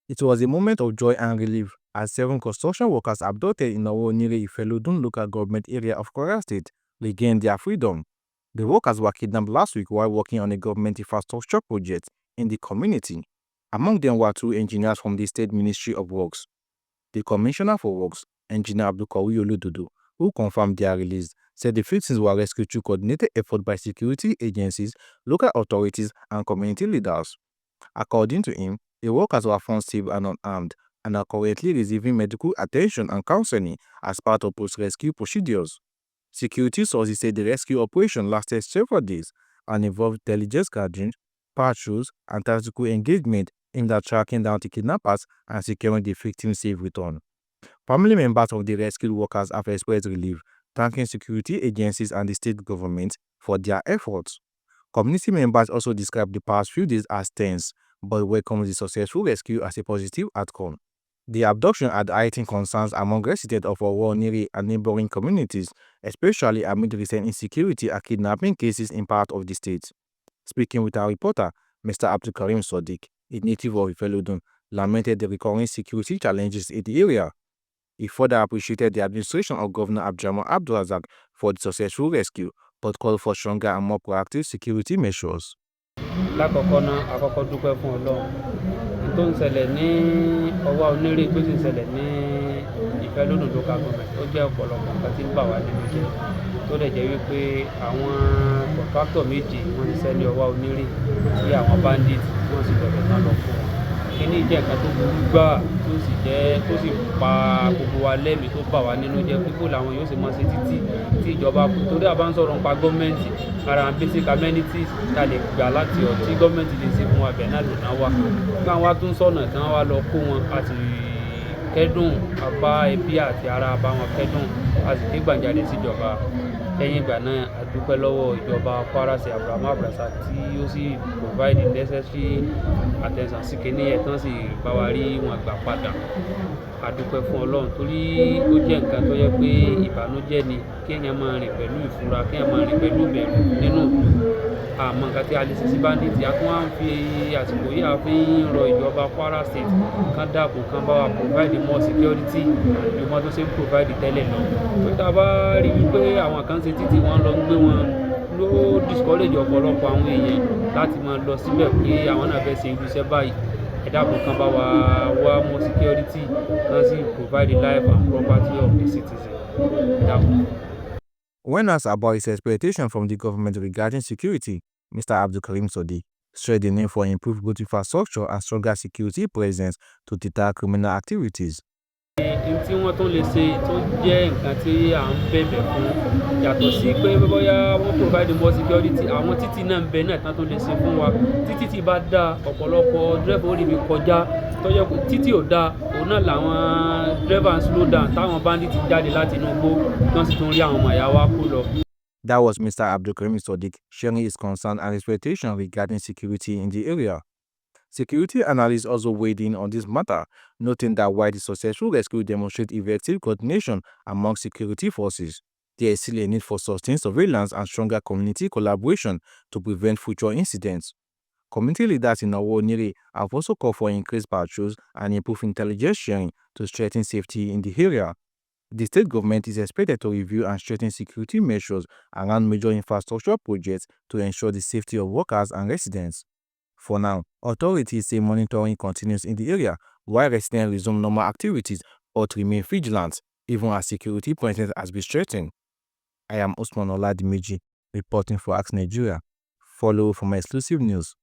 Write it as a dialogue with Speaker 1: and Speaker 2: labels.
Speaker 1: It was a moment of joy and relief as 7 construction workers abducted in Owa Onire Ifelodun local government area of Kwara State regained their freedom. The workers were kidnapped last week while working on a government infrastructure project in the community. Among them were 2 engineers from the State Ministry of Works. The Commissioner for Works, Engineer Abdulquawy Olododo, who confirmed their release, said the victims were rescued through coordinated effort by security agencies, local authorities, and community leaders. According to him, the workers were found safe and unarmed and are currently receiving medical attention and counseling as part of post-rescue procedures. Security sources say the rescue operation lasted several days and involved intelligence gathering, patrols, and tactical engagement aimed at tracking down the kidnappers and securing the victims' safe return. Family members of the rescued workers have expressed relief, thanking security agencies and the state government for their efforts. Community members also described the past few days as tense, but welcomed the successful rescue as a positive outcome. The abduction had heightened concerns among residents of Owa Onire and neighboring communities, especially amid recent insecurity and kidnapping cases in part of the state. Speaking with our reporter, Mr. Abdulquawy Olododo, a native of Ifelodun, lamented the recurring security challenges in the area. He further appreciated the administration of Governor Abdulrazak for the successful rescue, but called for stronger and more proactive security measures.
Speaker 2: Lákọ̀ọ́kọ́ náà, a kọ́kọ́ dúpẹ́ fún Ọlọ́run. Ohun tó ń ṣẹlẹ̀ ní Owa Onire tó sì ń ṣẹlẹ̀ ní Ifelodun local government ó jẹ́ ọ̀pọ̀lọpọ̀ nǹkan tí ń bà wá nínú jẹ́. Tó dẹ̀ jẹ́ wípé àwọn contractor méjì wọ́n ṣiṣẹ́ ní Owa Onire tí àwọn bandit wọ́n sì gbọdọ̀ tán lọ fún wọn. Kíní jẹ́ nǹkan tó burú gbáà tó sì pa gbogbo wa lẹ́mìí tó bà wá nínú jẹ́ pé bó làwọn yóò ṣe máa ṣe títí tí ìjọba torí a bá ń sọ̀rọ̀ nípa gọ́ọ̀mẹ̀ntì ara basic amenities tá lè gbà láti tí gọ́ọ̀mẹ̀ntì lè ṣe fún wa bẹ́ẹ̀ náà lò náà wà. Nígbà wá tún sọ̀nà tí wọ́n wá lọ kó wọn àti kẹ́dùn àbá ẹbí àti ara bá wọn kẹ́dùn a sì ké gbàjarè síjọba. Lẹ́yìn ìgbà náà a dúpẹ́ lọ́wọ́ ìjọba Kwara State Abdulquawy tí ó sì provide necessary attention sí kíní ẹ̀ tán sì bá wa rí wọn gbà padà. A dúpẹ́ fún Ọlọ́run torí ó jẹ́ nǹkan tó yẹ pé ìbànújẹ́ ni kéèyàn máa rìn pẹ̀lú ìfura, kéèyàn máa rìn pẹ̀lú ìbẹ̀rù nínú ìlú. Àmọ́ nǹkan tí a lè ṣe sí bandit a tún wá ń fi àsìkò yìí a fi ń rọ ìjọba Kwara State kán dáàbò kán bá wa provide more security ju wọ́n tó ṣe ń provide tẹ́lẹ̀ lọ. Tó tá a bá rí wípé àwọn kan ṣe títì wọ́n lọ ń gbé wọn ló discourage ọ̀pọ̀lọpọ̀ àwọn èèyàn láti máa lọ síbẹ̀ pé àwọn náà fẹ́ ṣe irú iṣẹ́ báyìí. Ẹ dákun kán bá wa wá more security kán sì provide the life and property of the citizen. Ẹ dákun.
Speaker 1: When asked about his expectation from the government regarding security, Mr. Abdulquawy Olododo stressed the need for improved road infrastructure and stronger security presence to deter criminal activities.
Speaker 2: Ohun tí wọ́n tún lè ṣe tó jẹ́ nǹkan tí à ń bẹ̀bẹ̀ fún yàtọ̀ sí pé bóyá wọ́n provide more security àwọn títì náà ń bẹ náà tán tó lè ṣe fún wa. Tí títì bá dáa ọ̀pọ̀lọpọ̀ driver ó rí ibi kọjá tó jẹ́ pé títì ò dáa òun náà làwọn driver ń slow down táwọn bandit jáde láti inú igbó tán sì tún rí àwọn ọmọ ìyá wa kó lọ.
Speaker 1: That was Mr. Abdulquawy Olododo sharing his concern and expectation regarding security in the area. Security analysts also weighed in on this matter, noting that while the successful rescue demonstrates effective coordination among security forces, there is still a need for sustained surveillance and stronger community collaboration to prevent future incidents. Community leaders in Owa Onire have also called for increased patrols and improved intelligence sharing to strengthen safety in the area. The state government is expected to review and strengthen security measures around major infrastructure projects to ensure the safety of workers and residents. For now, authorities say monitoring continues in the area while residents resume normal activities but remain vigilant even as security presence has been strengthened. I am Usman Oladimiji reporting for Ask Nigeria. Follow for my exclusive news.